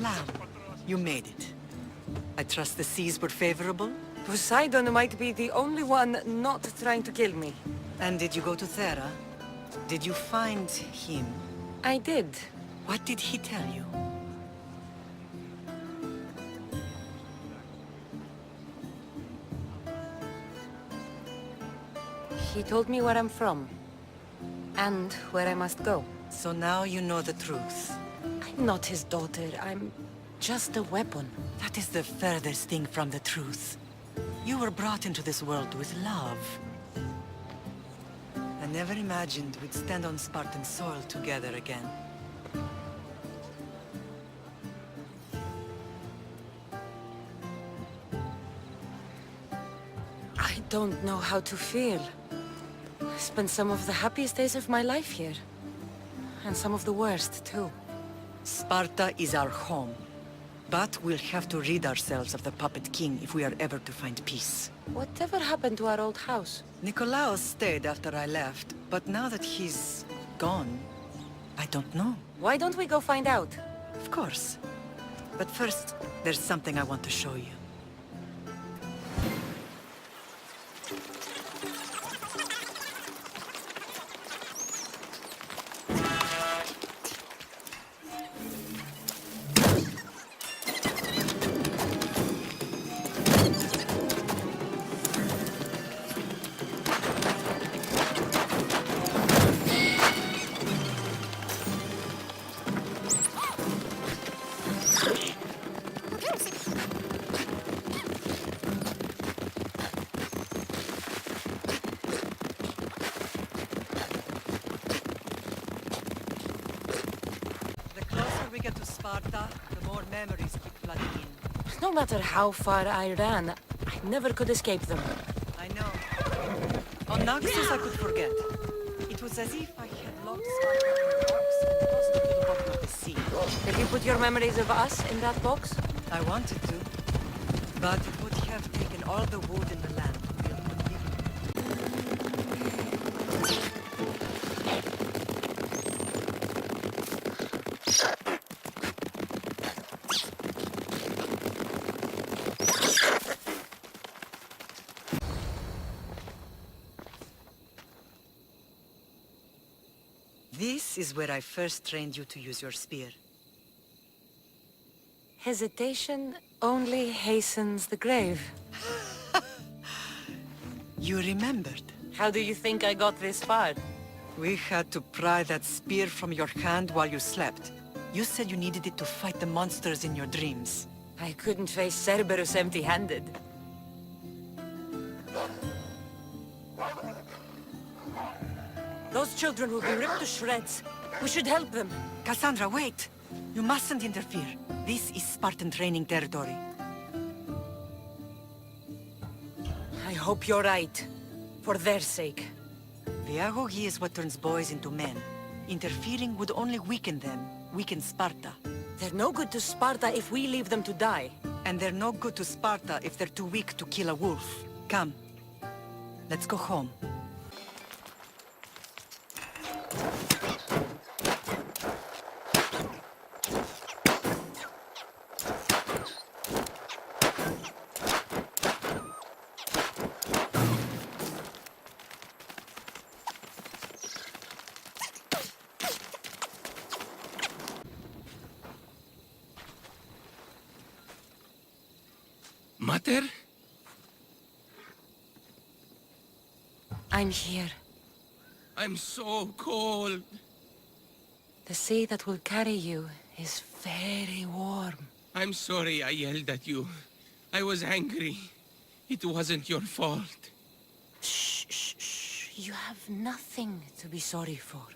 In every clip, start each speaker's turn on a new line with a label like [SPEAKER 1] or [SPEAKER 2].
[SPEAKER 1] plan. You made it. I trust the seas were favorable?
[SPEAKER 2] Poseidon might be the only one not trying to kill me.
[SPEAKER 1] And did you go to Thera? Did you find him?
[SPEAKER 2] I did.
[SPEAKER 1] What did he tell you?
[SPEAKER 2] He told me where I'm from. And where I must go.
[SPEAKER 1] So now you know the truth.
[SPEAKER 2] I'm not his daughter. I'm just a weapon.
[SPEAKER 1] That is the furthest thing from the truth. You were brought into this world with love. I never imagined we'd stand on Spartan soil together again.
[SPEAKER 2] I don't know how to feel. I spent some of the happiest days of my life here. And some of the worst, too.
[SPEAKER 1] Sparta is our home. But we'll have to rid ourselves of the Puppet King if we are ever to find peace.
[SPEAKER 2] Whatever happened to our old house?
[SPEAKER 1] Nikolaos stayed after I left, but now that he's gone, I don't know.
[SPEAKER 2] Why don't we go find out?
[SPEAKER 1] Of course. But first, there's something I want to show you. We get to Sparta, the more memories keep flooding in.
[SPEAKER 2] No matter how far I ran, I never could escape them.
[SPEAKER 1] I know. On Naxos I could forget. It was as if I had locked Sparta in a box and tossed it to the bottom of the sea.
[SPEAKER 2] Did you put your memories of us in that box?
[SPEAKER 1] I wanted to, but it would have taken all the wood in the land to build one living. This is where I first trained you to use your spear.
[SPEAKER 2] Hesitation only hastens the grave.
[SPEAKER 1] You remembered.
[SPEAKER 2] How do you think I got this far?
[SPEAKER 1] We had to pry that spear from your hand while you slept. You said you needed it to fight the monsters in your dreams.
[SPEAKER 2] I couldn't face Cerberus empty-handed. Those children will be ripped to shreds. We should help them.
[SPEAKER 1] Cassandra, wait! You mustn't interfere. This is Spartan training territory.
[SPEAKER 2] I hope you're right. For their sake.
[SPEAKER 1] The agogi is what turns boys into men. Interfering would only weaken them, weaken Sparta.
[SPEAKER 2] They're no good to Sparta if we leave them to die.
[SPEAKER 1] And they're no good to Sparta if they're too weak to kill a wolf. Come. Let's go home.
[SPEAKER 3] Mater?
[SPEAKER 2] I'm here.
[SPEAKER 3] I'm so cold.
[SPEAKER 2] The sea that will carry you is very warm.
[SPEAKER 3] I'm sorry I yelled at you. I was angry. It wasn't your fault.
[SPEAKER 2] Shh, shh, shh. You have nothing to be sorry for.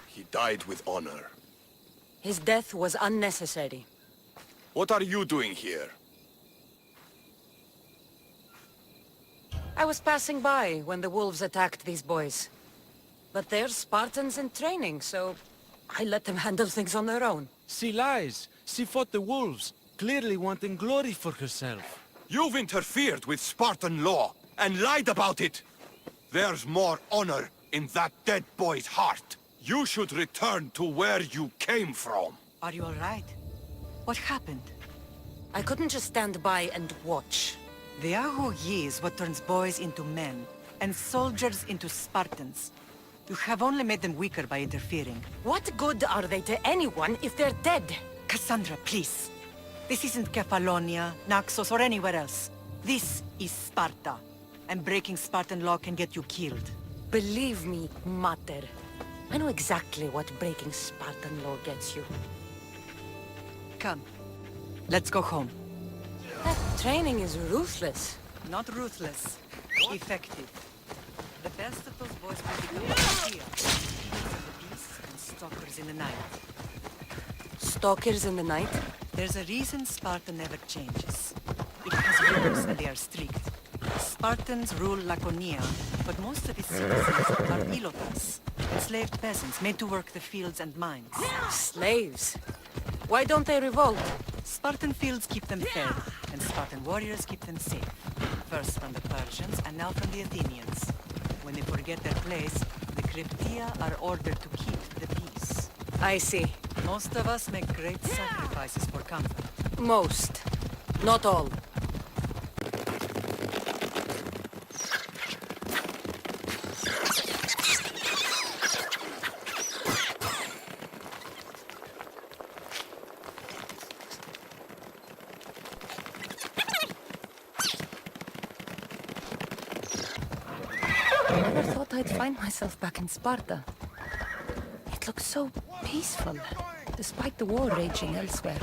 [SPEAKER 4] He died with honor.
[SPEAKER 2] His death was unnecessary.
[SPEAKER 4] What are you doing here?
[SPEAKER 2] I was passing by when the wolves attacked these boys. But they're Spartans in training, so I let them handle things on their own.
[SPEAKER 5] She lies. She fought the wolves, clearly wanting glory for herself.
[SPEAKER 4] You've interfered with Spartan law and lied about it. There's more honor in that dead boy's heart. You should return to where you came from.
[SPEAKER 1] Are you all right? What happened?
[SPEAKER 2] I couldn't just stand by and watch.
[SPEAKER 1] The Yi is what turns boys into men, and soldiers into Spartans. You have only made them weaker by interfering.
[SPEAKER 2] What good are they to anyone if they're dead?
[SPEAKER 1] Cassandra, please. This isn't Kefalonia, Naxos, or anywhere else. This is Sparta. And breaking Spartan law can get you killed.
[SPEAKER 2] Believe me, Mater. I know exactly what breaking Spartan law gets you.
[SPEAKER 1] Come. Let's go home.
[SPEAKER 2] That training is ruthless.
[SPEAKER 1] Not ruthless. Effective. The best of those boys will become here. Beasts and stalkers in the night.
[SPEAKER 2] Stalkers in the night?
[SPEAKER 1] There's a reason Sparta never changes. It has rules and they are strict. Spartans rule Laconia, but most of its citizens are ilotas, enslaved peasants made to work the fields and mines.
[SPEAKER 2] Slaves. Why don't they revolt?
[SPEAKER 1] Spartan fields keep them fed, and Spartan warriors keep them safe. First from the Persians, and now from the Athenians. When they forget their place, the Cryptia are ordered to keep the peace.
[SPEAKER 2] I see.
[SPEAKER 1] Most of us make great sacrifices for comfort.
[SPEAKER 2] Most. Not all. I never thought I'd find myself back in Sparta. It looks so peaceful, despite the war raging elsewhere.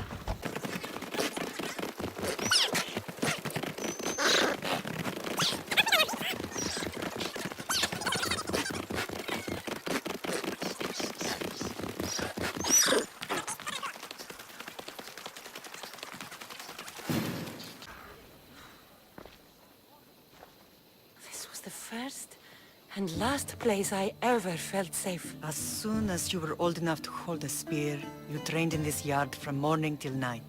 [SPEAKER 2] This was the first and last place I ever felt safe.
[SPEAKER 1] As soon as you were old enough to hold a spear, you trained in this yard from morning till night.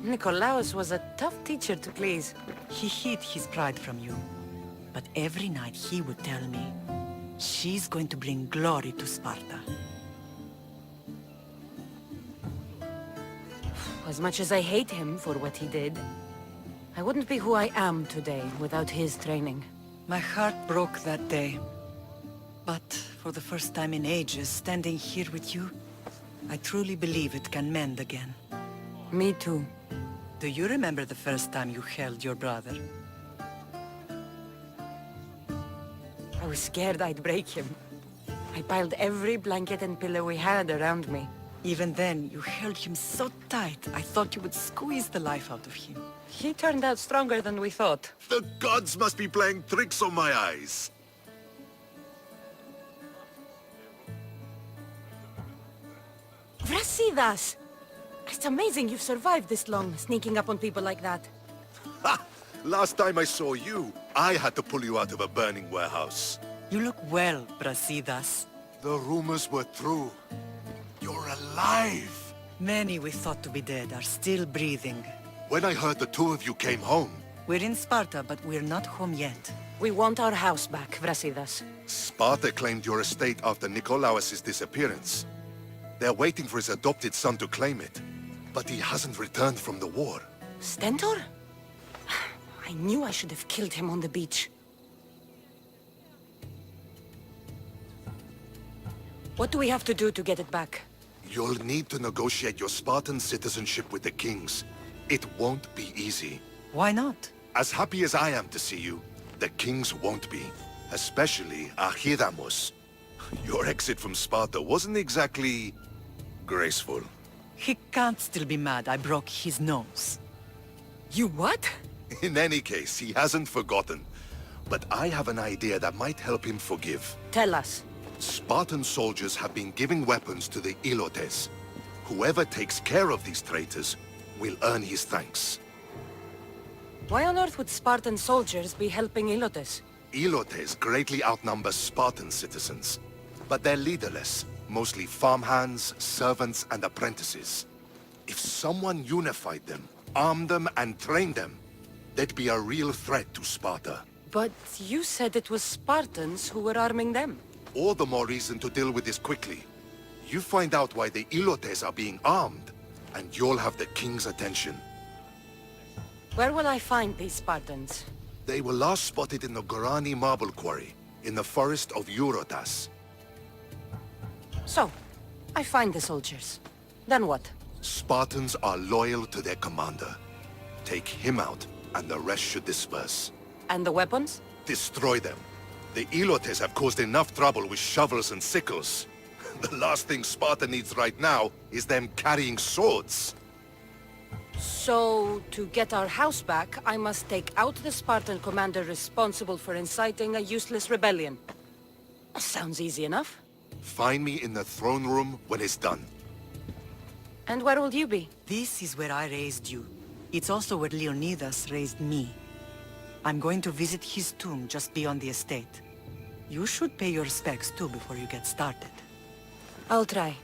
[SPEAKER 2] Nikolaos was a tough teacher to please.
[SPEAKER 1] He hid his pride from you. But every night he would tell me, she's going to bring glory to Sparta.
[SPEAKER 2] As much as I hate him for what he did, I wouldn't be who I am today without his training.
[SPEAKER 1] My heart broke that day. But for the first time in ages, standing here with you, I truly believe it can mend again.
[SPEAKER 2] Me too.
[SPEAKER 1] Do you remember the first time you held your brother?
[SPEAKER 2] I was scared I'd break him. I piled every blanket and pillow we had around me.
[SPEAKER 1] Even then, you held him so tight, I thought you would squeeze the life out of him.
[SPEAKER 2] He turned out stronger than we thought.
[SPEAKER 6] The gods must be playing tricks on my eyes.
[SPEAKER 2] Brasidas! It's amazing you've survived this long, sneaking up on people like that.
[SPEAKER 6] Ha! Last time I saw you, I had to pull you out of a burning warehouse.
[SPEAKER 1] You look well, Brasidas.
[SPEAKER 6] The rumors were true. You're alive!
[SPEAKER 1] Many we thought to be dead are still breathing.
[SPEAKER 6] When I heard the two of you came home,
[SPEAKER 1] We're in Sparta, but we're not home yet.
[SPEAKER 2] We want our house back, Brasidas.
[SPEAKER 6] Sparta claimed your estate after Nikolaos' disappearance. They're waiting for his adopted son to claim it, but he hasn't returned from the war.
[SPEAKER 2] Stentor? I knew I should have killed him on the beach. What do we have to do to get it back?
[SPEAKER 6] You'll need to negotiate your Spartan citizenship with the kings. It won't be easy.
[SPEAKER 1] Why not?
[SPEAKER 6] As happy as I am to see you, the kings won't be. Especially Archidamos. Your exit from Sparta wasn't exactly graceful.
[SPEAKER 1] He can't still be mad I broke his nose.
[SPEAKER 2] You what?
[SPEAKER 6] In any case, he hasn't forgotten. But I have an idea that might help him forgive.
[SPEAKER 2] Tell us.
[SPEAKER 6] Spartan soldiers have been giving weapons to the Ilotes. Whoever takes care of these traitors will earn his thanks.
[SPEAKER 2] Why on earth would Spartan soldiers be helping Ilotes?
[SPEAKER 6] Ilotes greatly outnumber Spartan citizens, but they're leaderless, mostly farmhands, servants, and apprentices. If someone unified them, armed them, and trained them, they'd be a real threat to Sparta.
[SPEAKER 2] But you said it was Spartans who were arming them.
[SPEAKER 6] All the more reason to deal with this quickly. You find out why the Ilotes are being armed, and you'll have the king's attention.
[SPEAKER 2] Where will I find these Spartans?
[SPEAKER 6] They were last spotted in the Gorani marble quarry, in the forest of Eurotas.
[SPEAKER 2] So, I find the soldiers. Then what?
[SPEAKER 6] Spartans are loyal to their commander. Take him out, and the rest should disperse.
[SPEAKER 2] And the weapons?
[SPEAKER 6] Destroy them. The Ilotes have caused enough trouble with shovels and sickles. The last thing Sparta needs right now is them carrying swords.
[SPEAKER 2] So, to get our house back, I must take out the Spartan commander responsible for inciting a useless rebellion. Sounds easy enough.
[SPEAKER 6] Find me in the throne room when it's done.
[SPEAKER 2] And where will you be?
[SPEAKER 1] This is where I raised you. It's also where Leonidas raised me. I'm going to visit his tomb just beyond the estate. You should pay your respects too before you get started.
[SPEAKER 2] I'll try.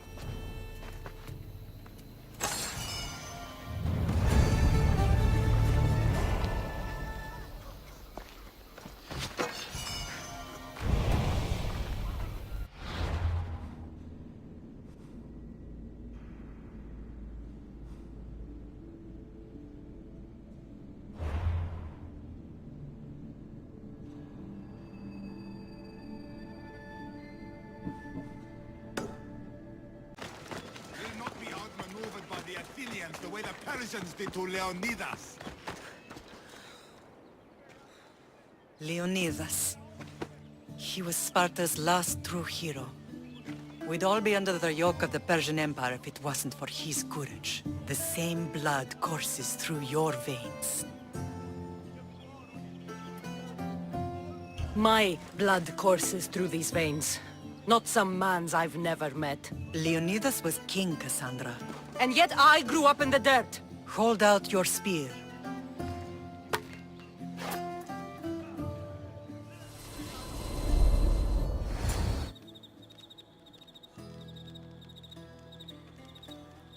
[SPEAKER 4] The way the Persians did to Leonidas.
[SPEAKER 1] Leonidas. He was Sparta's last true hero. We'd all be under the yoke of the Persian Empire if it wasn't for his courage. The same blood courses through your veins.
[SPEAKER 2] My blood courses through these veins. Not some man's I've never met.
[SPEAKER 1] Leonidas was king, Cassandra.
[SPEAKER 2] And yet I grew up in the dirt.
[SPEAKER 1] Hold out your spear.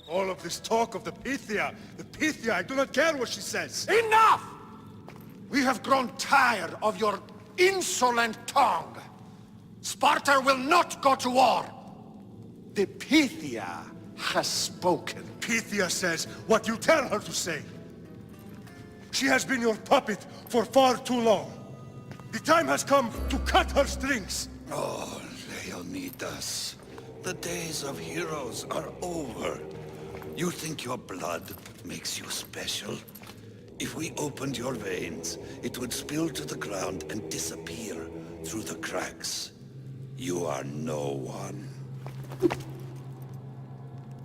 [SPEAKER 4] All of this talk of the Pythia, I do not care what she says.
[SPEAKER 7] Enough! We have grown tired of your insolent tongue. Sparta will not go to war. The Pythia has spoken.
[SPEAKER 4] Pythia says what you tell her to say. She has been your puppet for far too long. The time has come to cut her strings.
[SPEAKER 8] Oh, Leonidas. The days of heroes are over. You think your blood makes you special? If we opened your veins, it would spill to the ground and disappear through the cracks. You are no one.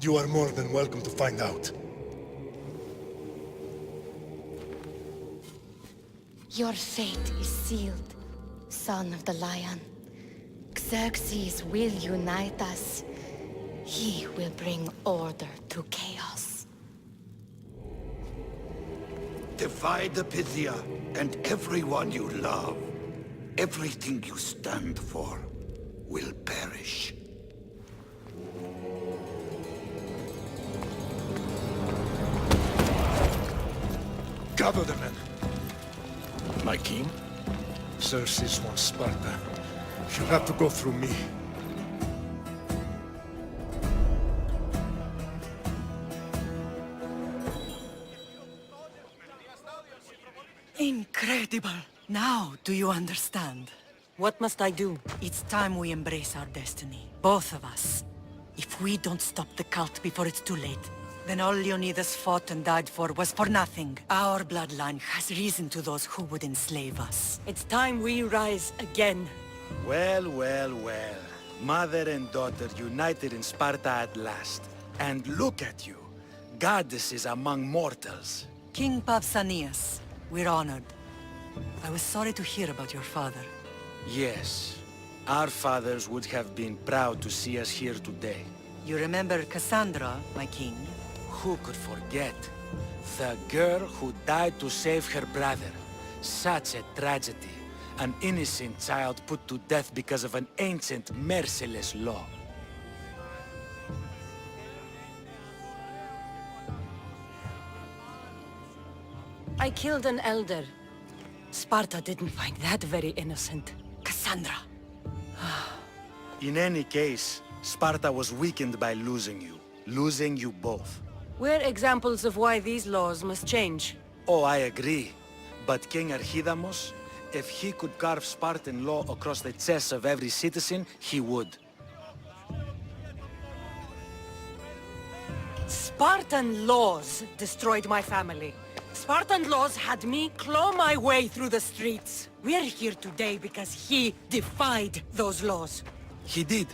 [SPEAKER 4] You are more than welcome to find out.
[SPEAKER 9] Your fate is sealed, son of the lion. Xerxes will unite us. He will bring order to chaos.
[SPEAKER 8] Divide the Pythia and everyone you love. Everything you stand for will perish.
[SPEAKER 4] Gather the men. My king? Xerxes wants Sparta. You have to go through me.
[SPEAKER 1] Incredible! Now, do you understand?
[SPEAKER 2] What must I do?
[SPEAKER 1] It's time we embrace our destiny. Both of us. If we don't stop the cult before it's too late, then all Leonidas fought and died for was for nothing. Our bloodline has risen to those who would enslave us.
[SPEAKER 2] It's time we rise again.
[SPEAKER 5] Well, well, well. Mother and daughter united in Sparta at last. And look at you. Goddesses among mortals.
[SPEAKER 1] King Pausanias, we're honored. I was sorry to hear about your father.
[SPEAKER 5] Yes. Our fathers would have been proud to see us here today.
[SPEAKER 1] You remember Cassandra, my king?
[SPEAKER 5] Who could forget? The girl who died to save her brother. Such a tragedy. An innocent child put to death because of an ancient, merciless law.
[SPEAKER 2] I killed an elder. Sparta didn't find that very innocent.
[SPEAKER 1] Cassandra!
[SPEAKER 5] In any case, Sparta was weakened by losing you both.
[SPEAKER 2] We're examples of why these laws must change.
[SPEAKER 5] Oh, I agree. But King Archidamos, if he could carve Spartan law across the chests of every citizen, he would.
[SPEAKER 2] Spartan laws destroyed my family. Spartan laws had me claw my way through the streets. We're here today because he defied those laws.
[SPEAKER 5] He did,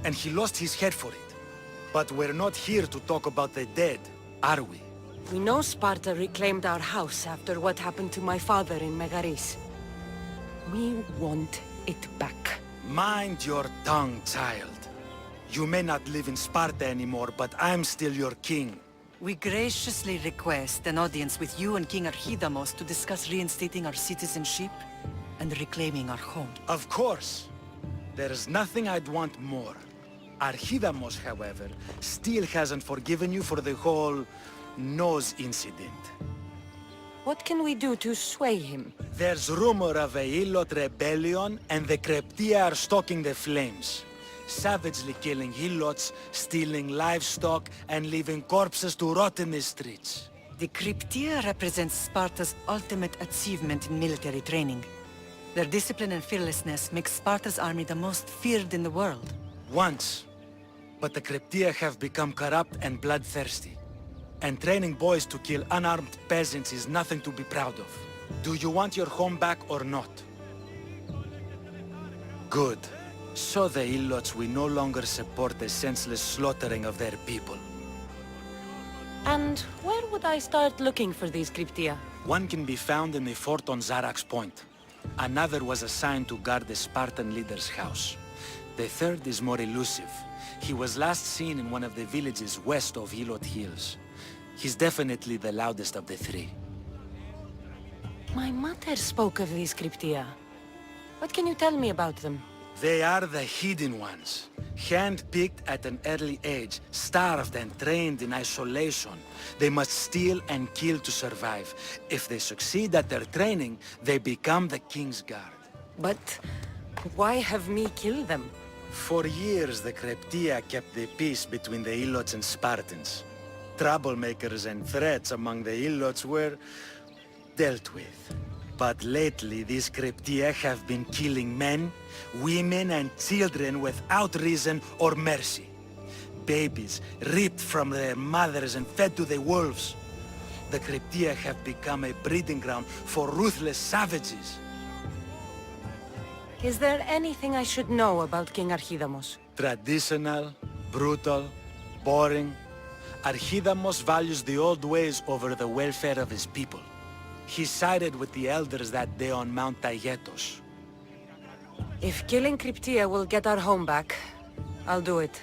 [SPEAKER 5] and he lost his head for it. But we're not here to talk about the dead, are we?
[SPEAKER 2] We know Sparta reclaimed our house after what happened to my father in Megaris. We want it back.
[SPEAKER 5] Mind your tongue, child. You may not live in Sparta anymore, but I'm still your king.
[SPEAKER 1] We graciously request an audience with you and King Archidamos to discuss reinstating our citizenship and reclaiming our home.
[SPEAKER 5] Of course. There's nothing I'd want more. Archidamos, however, still hasn't forgiven you for the whole nose incident.
[SPEAKER 2] What can we do to sway him?
[SPEAKER 5] There's rumor of a Hilot rebellion, and the Kreptia are stoking the flames. Savagely killing Hilots, stealing livestock, and leaving corpses to rot in the streets.
[SPEAKER 1] The Cryptia represents Sparta's ultimate achievement in military training. Their discipline and fearlessness makes Sparta's army the most feared in the world.
[SPEAKER 5] Once. But the Cryptia have become corrupt and bloodthirsty. And training boys to kill unarmed peasants is nothing to be proud of. Do you want your home back or not? Good. So the Ilots will no longer support the senseless slaughtering of their people.
[SPEAKER 2] And where would I start looking for these Cryptia?
[SPEAKER 5] One can be found in the fort on Zarak's Point. Another was assigned to guard the Spartan leader's house. The third is more elusive. He was last seen in one of the villages west of Hilot Hills. He's definitely the loudest of the three.
[SPEAKER 2] My mother spoke of these Cryptia. What can you tell me about them?
[SPEAKER 5] They are the hidden ones. Hand-picked at an early age, starved and trained in isolation. They must steal and kill to survive. If they succeed at their training, they become the King's Guard.
[SPEAKER 2] But why have me kill them?
[SPEAKER 5] For years, the Cryptia kept the peace between the Ilots and Spartans. Troublemakers and threats among the Ilots were dealt with. But lately, these Cryptia have been killing men, women, and children without reason or mercy. Babies ripped from their mothers and fed to the wolves. The Cryptia have become a breeding ground for ruthless savages.
[SPEAKER 2] Is there anything I should know about King Archidamos?
[SPEAKER 5] Traditional, brutal, boring. Archidamos values the old ways over the welfare of his people. He sided with the elders that day on Mount Taygetos.
[SPEAKER 2] If killing Cryptia will get our home back, I'll do it.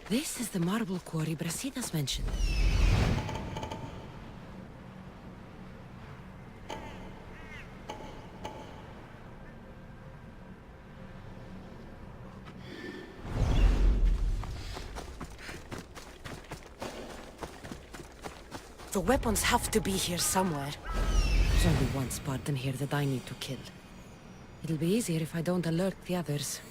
[SPEAKER 2] This is the marble quarry Brasidas mentioned. The weapons have to be here somewhere. There's only one Spartan here that I need to kill. It'll be easier if I don't alert the others.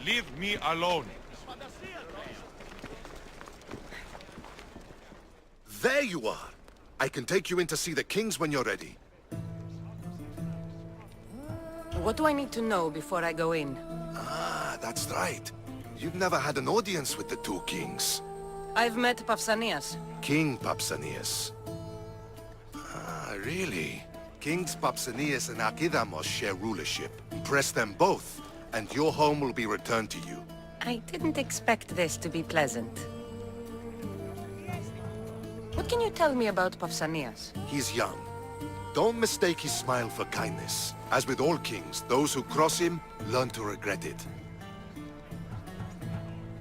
[SPEAKER 4] Leave me alone.
[SPEAKER 6] There you are. I can take you in to see the kings when you're ready.
[SPEAKER 2] What do I need to know before I go in?
[SPEAKER 6] Ah, that's right. You've never had an audience with the two kings.
[SPEAKER 2] I've met Pausanias.
[SPEAKER 6] King Pausanias. Ah, really? Kings Pausanias and Archidamos share rulership. Press them both, and your home will be returned to you.
[SPEAKER 2] I didn't expect this to be pleasant. What can you tell me about Pausanias?
[SPEAKER 6] He's young. Don't mistake his smile for kindness. As with all kings, those who cross him learn to regret it.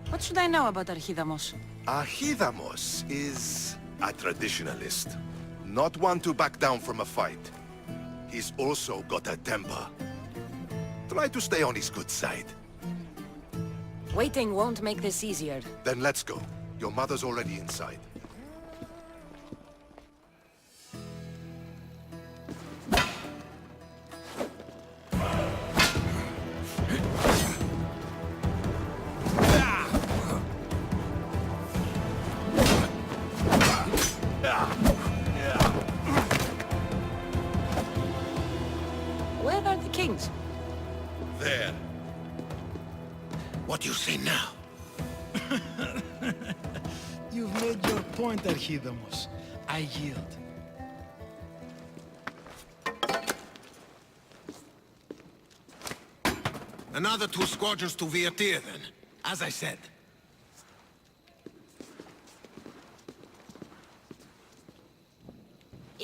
[SPEAKER 2] What should I know about Archidamos?
[SPEAKER 6] Archidamos is a traditionalist. Not one to back down from a fight. He's also got a temper. Try to stay on his good side.
[SPEAKER 2] Waiting won't make this easier.
[SPEAKER 6] Then let's go. Your mother's already inside.
[SPEAKER 2] Where are the kings?
[SPEAKER 6] There.
[SPEAKER 8] What do you say now?
[SPEAKER 10] You've made your point, Archidamos. I yield.
[SPEAKER 8] Another 2 squadrons to Viatir, then. As I said.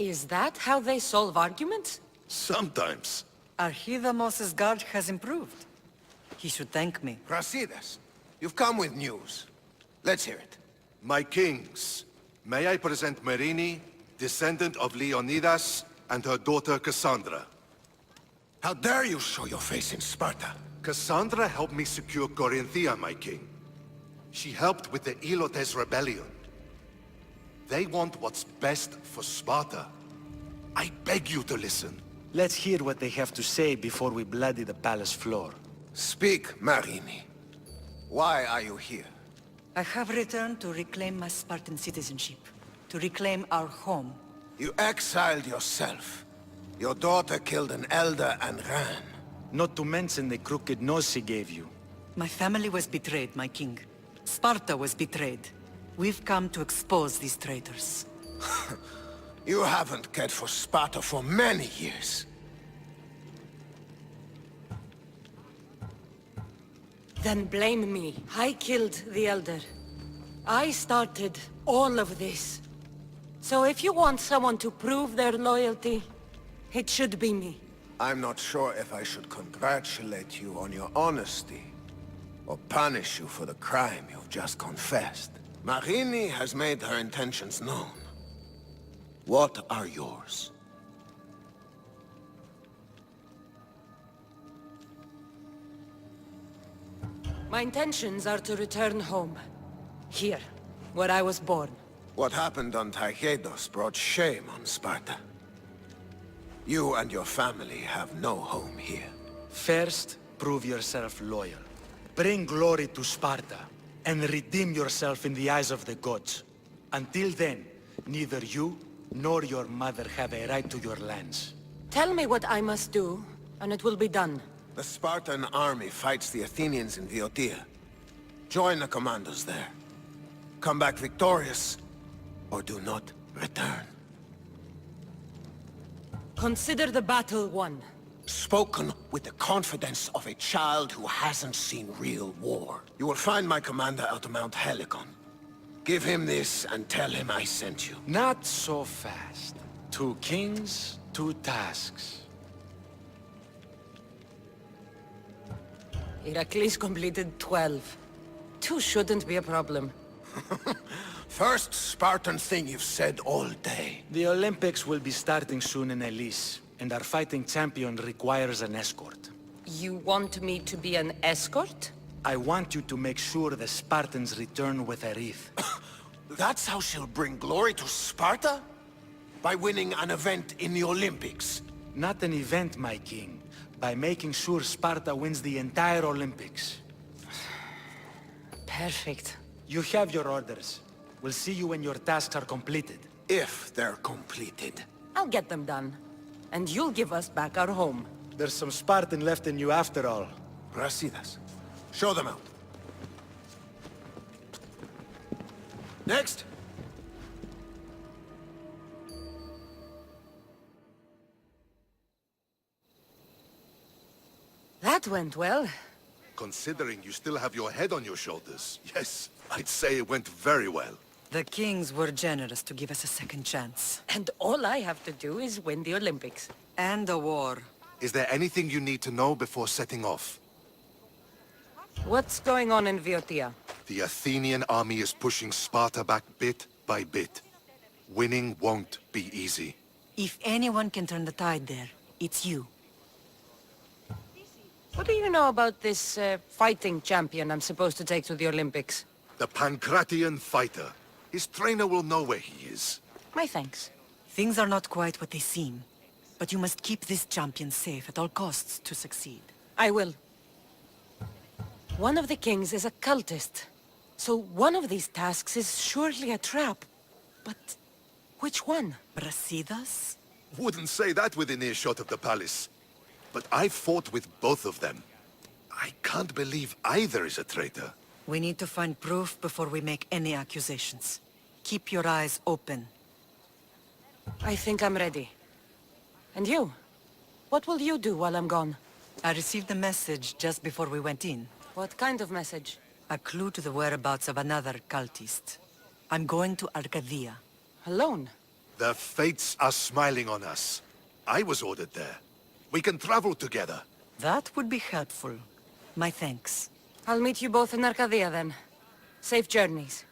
[SPEAKER 2] Is that how they solve arguments?
[SPEAKER 6] Sometimes.
[SPEAKER 1] Archidamos's guard has improved. He should thank me.
[SPEAKER 7] Brasidas, you've come with news. Let's hear it.
[SPEAKER 6] My kings, may I present Marini, descendant of Leonidas, and her daughter Cassandra.
[SPEAKER 7] How dare you show your face in Sparta?
[SPEAKER 6] Cassandra helped me secure Corinthia, my king. She helped with the Ilotes rebellion. They want what's best for Sparta. I beg you to listen.
[SPEAKER 5] Let's hear what they have to say before we bloody the palace floor.
[SPEAKER 7] Speak, Marini. Why are you here?
[SPEAKER 1] I have returned to reclaim my Spartan citizenship. To reclaim our home.
[SPEAKER 7] You exiled yourself. Your daughter killed an elder and ran.
[SPEAKER 5] Not to mention the crooked nose she gave you.
[SPEAKER 1] My family was betrayed, my king. Sparta was betrayed. We've come to expose these traitors.
[SPEAKER 7] You haven't cared for Sparta for many years.
[SPEAKER 2] Then blame me. I killed the Elder. I started all of this. So if you want someone to prove their loyalty, it should be me.
[SPEAKER 7] I'm not sure if I should congratulate you on your honesty, or punish you for the crime you've just confessed. Marini has made her intentions known. What are yours?
[SPEAKER 2] My intentions are to return home. Here, where I was born.
[SPEAKER 7] What happened on Taygedos brought shame on Sparta. You and your family have no home here.
[SPEAKER 5] First, prove yourself loyal. Bring glory to Sparta, and redeem yourself in the eyes of the gods. Until then, neither you nor your mother have a right to your lands.
[SPEAKER 2] Tell me what I must do, and it will be done.
[SPEAKER 7] The Spartan army fights the Athenians in Boeotia. Join the commandos there. Come back victorious, or do not return.
[SPEAKER 2] Consider the battle won.
[SPEAKER 7] Spoken with the confidence of a child who hasn't seen real war. You will find my commander at Mount Helicon. Give him this and tell him I sent you.
[SPEAKER 5] Not so fast. 2 kings, 2 tasks.
[SPEAKER 2] Heracles completed 12. 2 shouldn't be a problem.
[SPEAKER 7] First Spartan thing you've said all day.
[SPEAKER 5] The Olympics will be starting soon in Elise, and our fighting champion requires an escort.
[SPEAKER 2] You want me to be an escort?
[SPEAKER 5] I want you to make sure the Spartans return with a wreath.
[SPEAKER 7] That's how she'll bring glory to Sparta? By winning an event in the Olympics?
[SPEAKER 5] Not an event, my king. By making sure Sparta wins the entire Olympics.
[SPEAKER 2] Perfect.
[SPEAKER 5] You have your orders. We'll see you when your tasks are completed.
[SPEAKER 7] If they're completed.
[SPEAKER 2] I'll get them done. And you'll give us back our home.
[SPEAKER 5] There's some Spartan left in you after all.
[SPEAKER 7] Brasidas, show them out. Next.
[SPEAKER 2] That went well.
[SPEAKER 6] Considering you still have your head on your shoulders, yes, I'd say it went very well.
[SPEAKER 1] The kings were generous to give us a second chance.
[SPEAKER 2] And all I have to do is win the Olympics.
[SPEAKER 1] And a war.
[SPEAKER 6] Is there anything you need to know before setting off?
[SPEAKER 2] What's going on in Boeotia?
[SPEAKER 6] The Athenian army is pushing Sparta back bit by bit. Winning won't be easy.
[SPEAKER 1] If anyone can turn the tide there, it's you.
[SPEAKER 2] What do you know about this fighting champion I'm supposed to take to the Olympics?
[SPEAKER 6] The Pancratian fighter. His trainer will know where he is.
[SPEAKER 2] My thanks.
[SPEAKER 1] Things are not quite what they seem. But you must keep this champion safe at all costs to succeed.
[SPEAKER 2] I will. One of the kings is a cultist. So one of these tasks is surely a trap. But which one?
[SPEAKER 1] Brasidas?
[SPEAKER 6] Wouldn't say that within earshot of the palace. But I've fought with both of them. I can't believe either is a traitor.
[SPEAKER 1] We need to find proof before we make any accusations. Keep your eyes open.
[SPEAKER 2] I think I'm ready. And you? What will you do while I'm gone?
[SPEAKER 1] I received a message just before we went in.
[SPEAKER 2] What kind of message?
[SPEAKER 1] A clue to the whereabouts of another cultist. I'm going to Arcadia.
[SPEAKER 2] Alone?
[SPEAKER 6] The fates are smiling on us. I was ordered there. We can travel together.
[SPEAKER 1] That would be helpful. My thanks.
[SPEAKER 2] I'll meet you both in Arcadia then. Safe journeys.